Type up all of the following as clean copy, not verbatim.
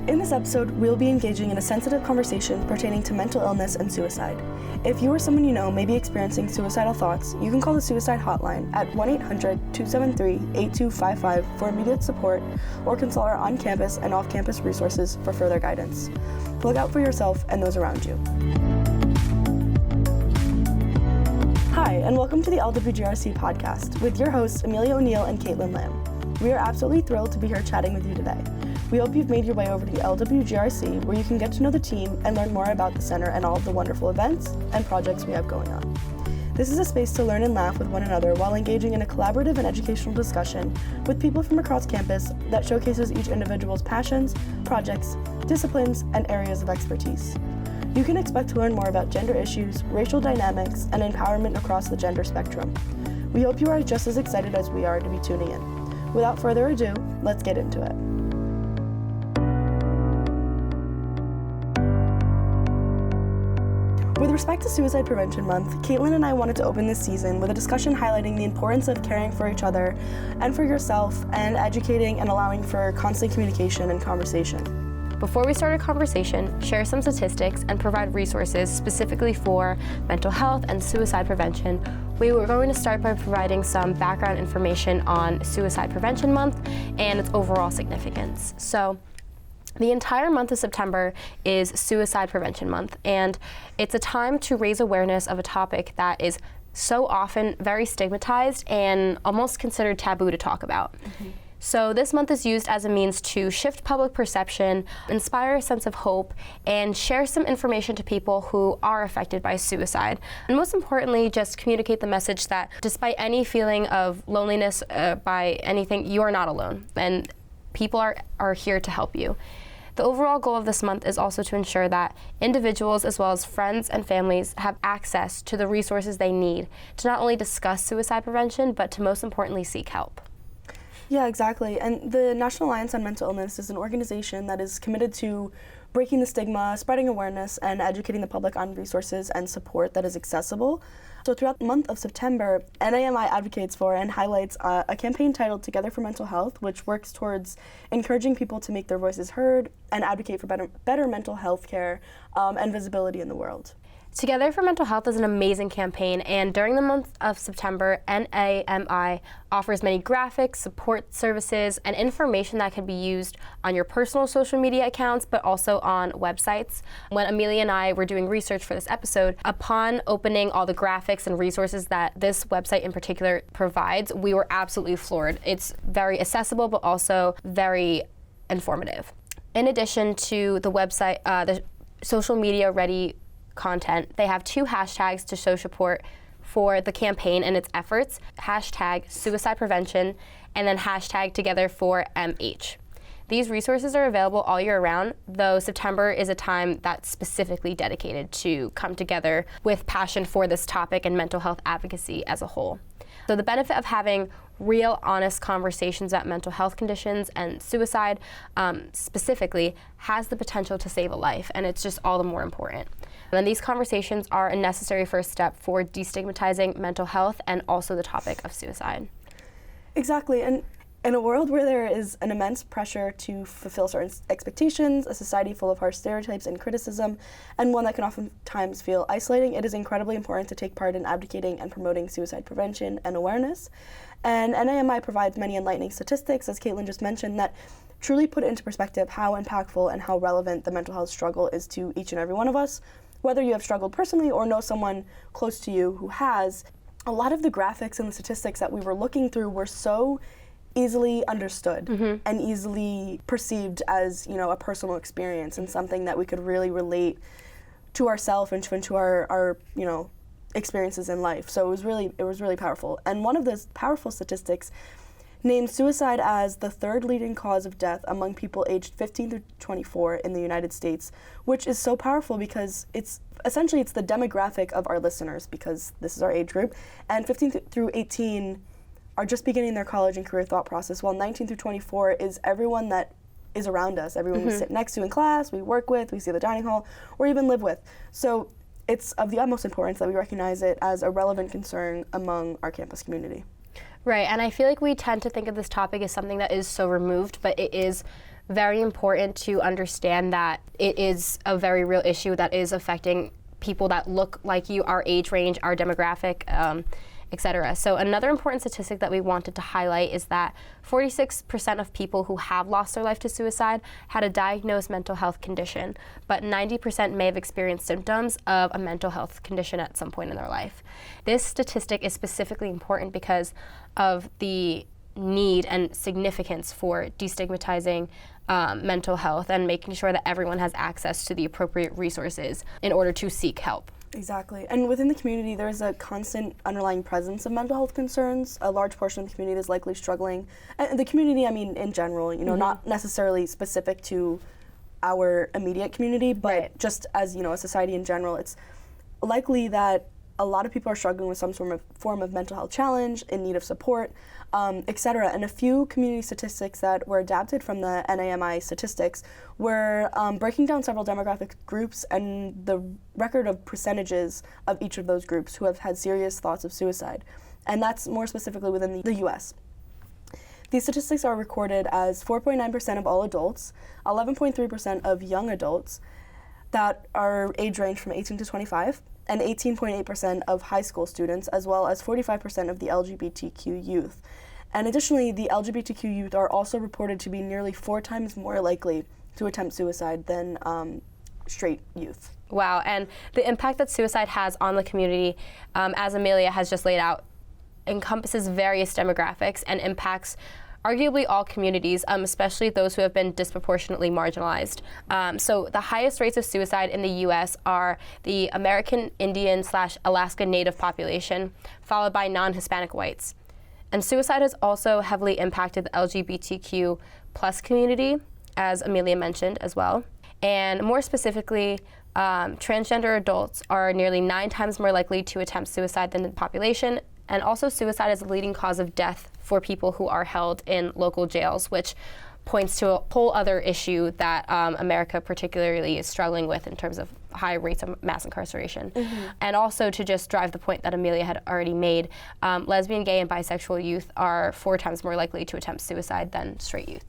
In this episode, we'll be engaging in a sensitive conversation pertaining to mental illness and suicide. If you or someone you know may be experiencing suicidal thoughts, you can call the suicide hotline at 1-800-273-8255 for immediate support, or consult our on-campus and off-campus resources for further guidance. Look out for yourself and those around you. Hi, and welcome to the LWGRC podcast with your hosts, Amelia O'Neill and Caitlin Lamb. We are absolutely thrilled to be here chatting with you today. We hope you've made your way over to the LWGRC, where you can get to know the team and learn more about the center and all of the wonderful events and projects we have going on. This is a space to learn and laugh with one another while engaging in a collaborative and educational discussion with people from across campus that showcases each individual's passions, projects, disciplines, and areas of expertise. You can expect to learn more about gender issues, racial dynamics, and empowerment across the gender spectrum. We hope you are just as excited as we are to be tuning in. Without further ado, let's get into it. With respect to Suicide Prevention Month, Caitlin and I wanted to open this season with a discussion highlighting the importance of caring for each other and for yourself, and educating and allowing for constant communication and conversation. Before we start a conversation, share some statistics and provide resources specifically for mental health and suicide prevention. We were going to start by providing some background information on Suicide Prevention Month and its overall significance. So, the entire month of September is Suicide Prevention Month, and it's a time to raise awareness of a topic that is so often very stigmatized and almost considered taboo to talk about. Mm-hmm. So this month is used as a means to shift public perception, inspire a sense of hope, and share some information to people who are affected by suicide. And most importantly, just communicate the message that despite any feeling of loneliness by anything, you are not alone, and people are here to help you. The overall goal of this month is also to ensure that individuals as well as friends and families have access to the resources they need to not only discuss suicide prevention, but to most importantly seek help. Yeah, exactly. And the National Alliance on Mental Illness is an organization that is committed to breaking the stigma, spreading awareness, and educating the public on resources and support that is accessible. So throughout the month of September, NAMI advocates for and highlights a campaign titled Together for Mental Health, which works towards encouraging people to make their voices heard and advocate for better mental health care and visibility in the world. Together for Mental Health is an amazing campaign, and during the month of September, NAMI offers many graphics, support services, and information that can be used on your personal social media accounts, but also on websites. When Amelia and I were doing research for this episode, upon opening all the graphics and resources that this website in particular provides, we were absolutely floored. It's very accessible, but also very informative. In addition to the website, the social media ready content, they have two hashtags to show support for the campaign and its efforts, hashtag suicide prevention and then hashtag together for MH. These resources are available all year round, though September is a time that's specifically dedicated to come together with passion for this topic and mental health advocacy as a whole. So the benefit of having real, honest conversations about mental health conditions and suicide specifically has the potential to save a life, and it's just all the more important. And these conversations are a necessary first step for destigmatizing mental health and also the topic of suicide. Exactly, and in a world where there is an immense pressure to fulfill certain expectations, a society full of harsh stereotypes and criticism, and one that can oftentimes feel isolating, it is incredibly important to take part in advocating and promoting suicide prevention and awareness. And NAMI provides many enlightening statistics, as Caitlin just mentioned, that truly put into perspective how impactful and how relevant the mental health struggle is to each and every one of us. Whether you have struggled personally or know someone close to you who has, a lot of the graphics and the statistics that we were looking through were so easily understood and easily perceived as, a personal experience and something that we could really relate to ourselves and to our experiences in life. So it was really powerful. And one of those powerful statistics named suicide as the third leading cause of death among people aged 15 through 24 in the United States, which is so powerful because it's the demographic of our listeners, because this is our age group, and 15 through 18 are just beginning their college and career thought process, while 19 through 24 is everyone that is around us, everyone we sit next to in class, we work with, we see at the dining hall, or even live with. So it's of the utmost importance that we recognize it as a relevant concern among our campus community. Right, and I feel like we tend to think of this topic as something that is so removed, but it is very important to understand that it is a very real issue that is affecting people that look like you, our age range, our demographic, etc. So another important statistic that we wanted to highlight is that 46% of people who have lost their life to suicide had a diagnosed mental health condition, but 90% may have experienced symptoms of a mental health condition at some point in their life. This statistic is specifically important because of the need and significance for destigmatizing mental health and making sure that everyone has access to the appropriate resources in order to seek help. Exactly. And within the community, there is a constant underlying presence of mental health concerns. A large portion of the community is likely struggling. And the community, I mean, in general, not necessarily specific to our immediate community, but just as, a society in general, it's likely that a lot of people are struggling with some form of mental health challenge, in need of support, etc. And a few community statistics that were adapted from the NAMI statistics were breaking down several demographic groups and the record of percentages of each of those groups who have had serious thoughts of suicide. And that's more specifically within the US. These statistics are recorded as 4.9% of all adults, 11.3% of young adults that are age range from 18 to 25, and 18.8% of high school students, as well as 45% of the LGBTQ youth. And additionally, the LGBTQ youth are also reported to be nearly 4 times more likely to attempt suicide than straight youth. Wow, and the impact that suicide has on the community, as Amelia has just laid out, encompasses various demographics and impacts arguably all communities, especially those who have been disproportionately marginalized. So the highest rates of suicide in the U.S. are the American Indian/Alaska Native population, followed by non-Hispanic whites. And suicide has also heavily impacted the LGBTQ plus community, as Amelia mentioned as well. And more specifically, transgender adults are nearly 9 times more likely to attempt suicide than the population. And also suicide is the leading cause of death for people who are held in local jails, which points to a whole other issue that America particularly is struggling with in terms of high rates of mass incarceration. And also to just drive the point that Amelia had already made, lesbian, gay, and bisexual youth are 4 times more likely to attempt suicide than straight youth.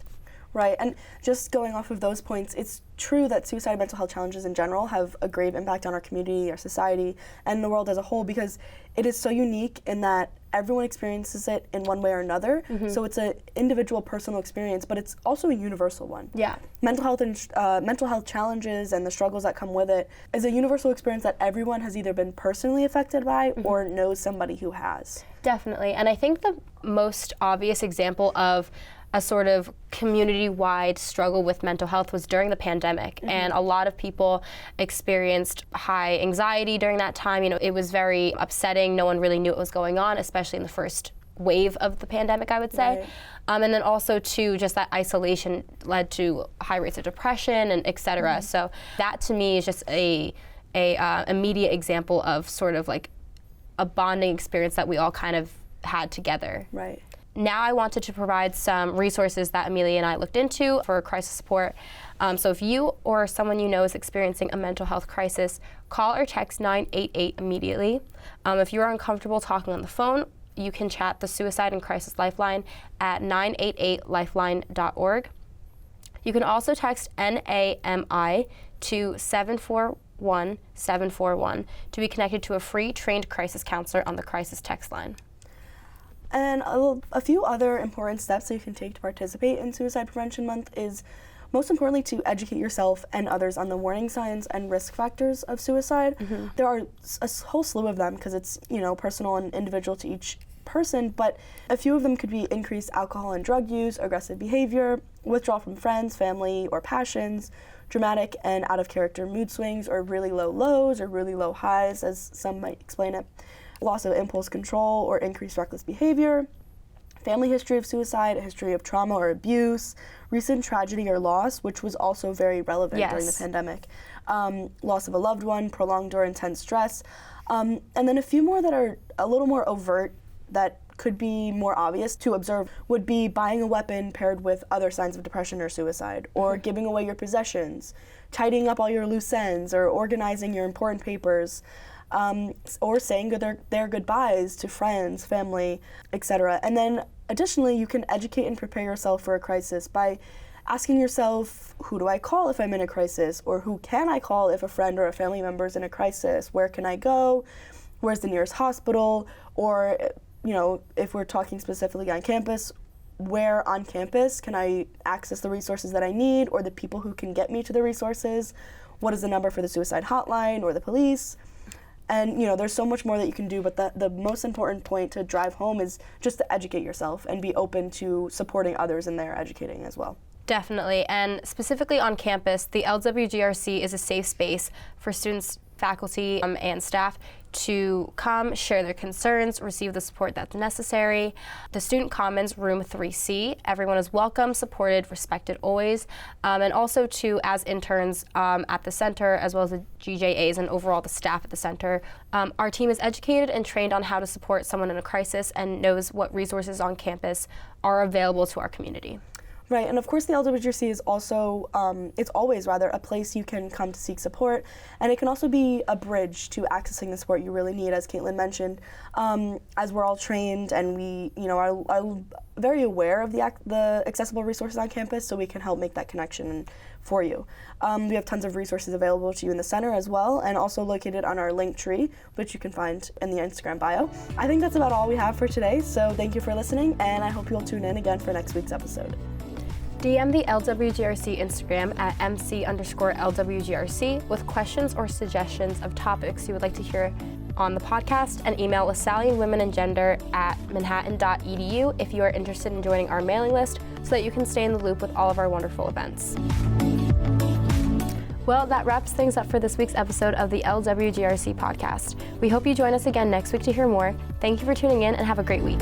Right, and just going off of those points, it's true that suicide and mental health challenges in general have a grave impact on our community, our society, and the world as a whole, because it is so unique in that everyone experiences it in one way or another. So it's an individual, personal experience, but it's also a universal one. Yeah. Mental health and mental health challenges and the struggles that come with it is a universal experience that everyone has either been personally affected by or knows somebody who has. Definitely, and I think the most obvious example of a sort of community-wide struggle with mental health was during the pandemic, and a lot of people experienced high anxiety during that time. It was very upsetting. No one really knew what was going on, especially in the first wave of the pandemic, I would say. Right. And then also too, just that isolation led to high rates of depression and et cetera. So that to me is just a immediate example of sort of like a bonding experience that we all kind of had together. Right. Now I wanted to provide some resources that Amelia and I looked into for crisis support. So if you or someone you know is experiencing a mental health crisis, call or text 988 immediately. If you are uncomfortable talking on the phone, you can chat the Suicide and Crisis Lifeline at 988lifeline.org. You can also text NAMI to 741-741 to be connected to a free trained crisis counselor on the crisis text line. And a few other important steps that you can take to participate in Suicide Prevention Month is, most importantly, to educate yourself and others on the warning signs and risk factors of suicide. There are a whole slew of them because it's, personal and individual to each person, but a few of them could be increased alcohol and drug use, aggressive behavior, withdrawal from friends, family, or passions, dramatic and out-of-character mood swings, or really low lows or really low highs, as some might explain it, loss of impulse control or increased reckless behavior, family history of suicide, a history of trauma or abuse, recent tragedy or loss, which was also very relevant during the pandemic, loss of a loved one, prolonged or intense stress, and then a few more that are a little more overt that could be more obvious to observe would be buying a weapon paired with other signs of depression or suicide, or giving away your possessions, tidying up all your loose ends, or organizing your important papers, or saying their goodbyes to friends, family, etc. And then additionally, you can educate and prepare yourself for a crisis by asking yourself, who do I call if I'm in a crisis? Or who can I call if a friend or a family member is in a crisis? Where can I go? Where's the nearest hospital? Or, if we're talking specifically on campus, where on campus can I access the resources that I need, or the people who can get me to the resources? What is the number for the suicide hotline or the police? And there's so much more that you can do, but the most important point to drive home is just to educate yourself and be open to supporting others in their educating as well. Definitely, and specifically on campus, the LWGRC is a safe space for students, faculty, and staff to come, share their concerns, receive the support that's necessary. The Student Commons, room 3C, everyone is welcome, supported, respected always, and also as interns at the center, as well as the GJAs and overall the staff at the center. Our team is educated and trained on how to support someone in a crisis and knows what resources on campus are available to our community. Right, and of course the LWGRC is also, it's always rather a place you can come to seek support, and it can also be a bridge to accessing the support you really need, as Caitlin mentioned. As we're all trained and we, are very aware of the accessible resources on campus, so we can help make that connection for you. We have tons of resources available to you in the center as well, and also located on our link tree, which you can find in the Instagram bio. I think that's about all we have for today, so thank you for listening, and I hope you'll tune in again for next week's episode. DM the LWGRC Instagram at MC_LWGRC with questions or suggestions of topics you would like to hear on the podcast, and email LaSalle Women and Gender at manhattan.edu if you are interested in joining our mailing list so that you can stay in the loop with all of our wonderful events. Well, that wraps things up for this week's episode of the LWGRC podcast. We hope you join us again next week to hear more. Thank you for tuning in and have a great week.